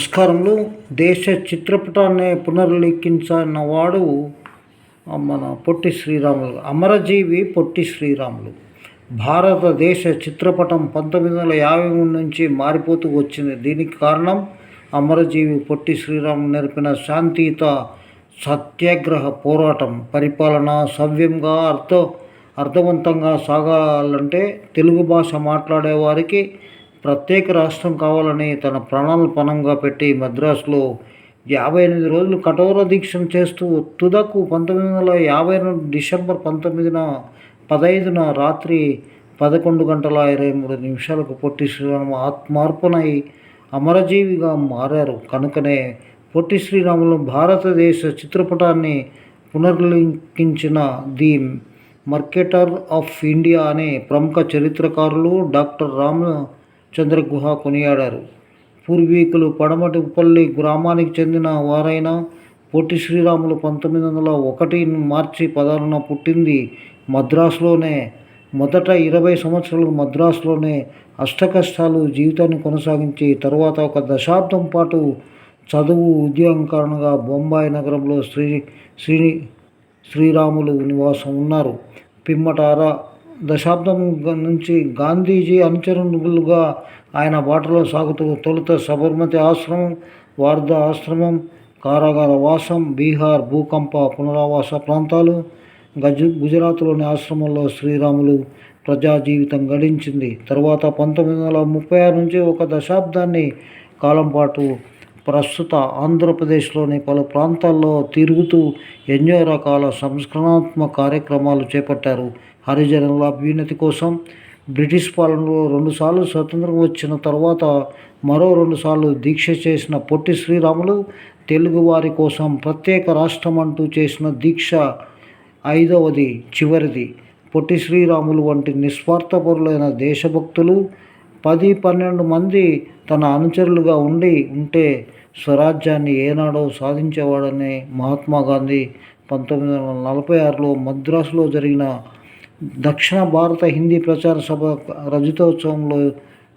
నమస్కారములు. దేశ చిత్రపటాన్ని పునర్లిఖించినవాడు మన పొట్టి శ్రీరాములు, అమరజీవి పొట్టి శ్రీరాములు. భారతదేశ చిత్రపటం 1953 నుంచి మారిపోతూ వచ్చింది. దీనికి కారణం అమరజీవి పొట్టి శ్రీరాములు నేర్పిన శాంతియుత సత్యాగ్రహ పోరాటం. పరిపాలన సవ్యంగా అర్థవంతంగా సాగాలంటే తెలుగు భాష మాట్లాడేవారికి ప్రత్యేక రాష్ట్రం కావాలని తన ప్రాణాలను పణంగా పెట్టి మద్రాసులో 58 రోజులు కఠోర దీక్షను చేస్తూ తుదకు 1952 డిసెంబర్ 15న రాత్రి 11:23 పొట్టి శ్రీరాములు ఆత్మార్పణై అమరజీవిగా మారారు. కనుకనే పొట్టి శ్రీరాములు భారతదేశ చిత్రపటాన్ని పునర్లిఖించిన ది మార్కెటర్ ఆఫ్ ఇండియా అనే ప్రముఖ చరిత్రకారులు డాక్టర్ రామచంద్ర గుహ కొనియాడారు. పూర్వీకులు పడమటి ఉప్పల్లి గ్రామానికి చెందిన వారైన పొట్టి శ్రీరాములు 1901 మార్చి 16న పుట్టింది మద్రాసులోనే. మొదట 20 సంవత్సరాలు మద్రాసులోనే అష్టకష్టాలు జీవితాన్ని కొనసాగించి తరువాత ఒక దశాబ్దం పాటు చదువు ఉద్యోగం కారణంగా బొంబాయి నగరంలో శ్రీరాములు నివాసం ఉన్నారు. పిమ్మట దశాబ్దం నుంచి గాంధీజీ అనుచరులుగా ఆయన బాటలో సాగుతూ తొలుత సబర్మతి ఆశ్రమం, వార్ధా ఆశ్రమం, కారాగార వాసం, బీహార్ భూకంప పునరావాస ప్రాంతాలు, గుజరాత్లోని ఆశ్రమంలో శ్రీరాములు ప్రజా జీవితం గడించింది. తరువాత 1936 నుంచి ఒక దశాబ్దాన్ని కాలం పాటు ప్రస్తుత ఆంధ్రప్రదేశ్లోని పలు ప్రాంతాల్లో తిరుగుతూ ఎన్నో రకాల సంస్కరణాత్మక కార్యక్రమాలు చేపట్టారు. హరిజనుల అభ్యున్నతి కోసం బ్రిటిష్ పాలనలో 2 సార్లు స్వతంత్రం వచ్చిన తర్వాత మరో 2 సార్లు దీక్ష చేసిన పొట్టి శ్రీరాములు తెలుగువారి కోసం ప్రత్యేక రాష్ట్రం అంటూ చేసిన దీక్ష 5వది, చివరిది. పొట్టి శ్రీరాములు వంటి నిస్వార్థపరులైన దేశభక్తులు 10-12 మంది తన అనుచరులుగా ఉంటే స్వరాజ్యాన్ని ఏనాడో సాధించేవాడని మహాత్మా గాంధీ 1946లో మద్రాసులో జరిగిన దక్షిణ భారత హిందీ ప్రచార సభ రజతోత్సవంలో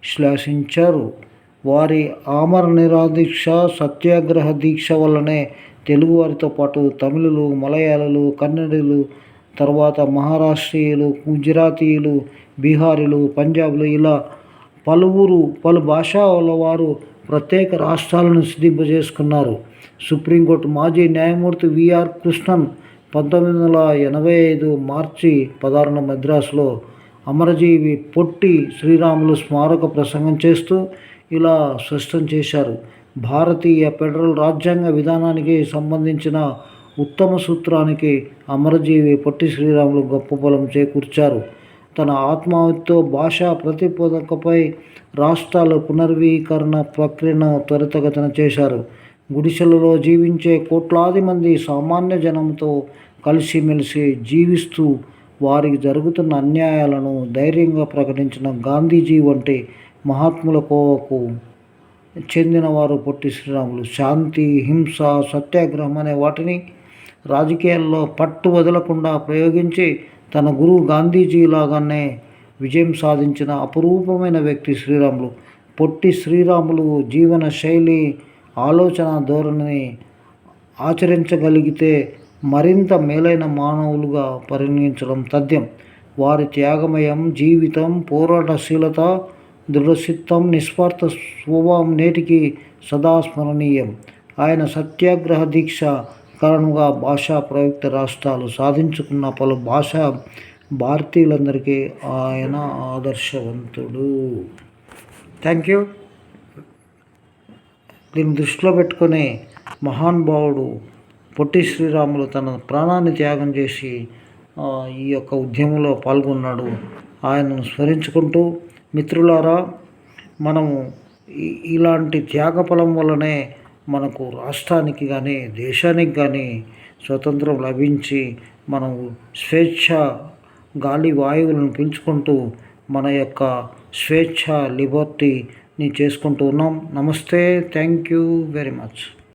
శ్లాఘించారు. వారి ఆమర నిరాదీక్ష సత్యాగ్రహ దీక్ష వల్లనే తెలుగువారితో పాటు తమిళులు, మలయాళీలు, కన్నడిలు, తర్వాత మహారాష్ట్రీయులు, గుజరాతీయులు, బీహారీలు, పంజాబీలు ఇలా పలు భాషల వారు ప్రత్యేక రాష్ట్రాలను సిద్ధింపజేసుకున్నారు. సుప్రీంకోర్టు మాజీ న్యాయమూర్తి విఆర్ కృష్ణన్ 1985 మార్చి 16న మద్రాసులో అమరజీవి పొట్టి శ్రీరాములు స్మారక ప్రసంగం చేస్తూ ఇలా స్పష్టం చేశారు. భారతీయ ఫెడరల్ రాజ్యాంగ విధానానికి సంబంధించిన ఉత్తమ సూత్రానికి అమరజీవి పొట్టి శ్రీరాములు గొప్ప బలం చేకూర్చారు. తన ఆత్మహత్యతో భాషా ప్రతిపదకపై రాష్ట్రాల పునర్వీకరణ ప్రక్రియను త్వరితగతిన చేశారు. గుడిసెలలో జీవించే కోట్లాది మంది సామాన్య జనంతో కలిసిమెలిసి జీవిస్తూ వారికి జరుగుతున్న అన్యాయాలను ధైర్యంగా ప్రకటించిన గాంధీజీ వంటి మహాత్ముల కోవకు చెందినవారు పొట్టి శ్రీరాములు. శాంతి, హింస, సత్యాగ్రహం అనే వాటిని రాజకీయాల్లో పట్టు వదలకుండా ప్రయోగించి తన గురువు గాంధీజీలాగానే విజయం సాధించిన అపురూపమైన వ్యక్తి శ్రీరాములు. పొట్టి శ్రీరాములు జీవన శైలి, ఆలోచన ధోరణిని ఆచరించగలిగితే మరింత మేలైన మానవులుగా పరిగణించడం తథ్యం. వారి త్యాగమయం జీవితం, పోరాటశీలత, దృఢచిత్తం, నిస్వార్థ స్వభావం నేటికి సదా స్మరణీయం. ఆయన సత్యాగ్రహ దీక్ష కారణంగా భాషా ప్రయుక్త రాష్ట్రాలు సాధించుకున్న పలు భాషా భారతీయులందరికీ ఆయన ఆదర్శవంతుడు. Thank you. దీన్ని దృష్టిలో పెట్టుకుని మహానుభావుడు పొట్టి శ్రీరాములు తన ప్రాణాన్ని త్యాగం చేసి ఈ యొక్క ఉద్యమంలో పాల్గొన్నాడు. ఆయనను స్మరించుకుంటూ మిత్రులారా, మనము ఇలాంటి త్యాగఫలం వల్లనే మనకు రాష్ట్రానికి కానీ దేశానికి కానీ స్వతంత్రం లభించి మనం స్వేచ్ఛ గాలి వాయువులను పీల్చుకుంటూ మన యొక్క స్వేచ్ఛ లిబర్టీని చేసుకుంటూ ఉన్నాం. నమస్తే. Thank you very much.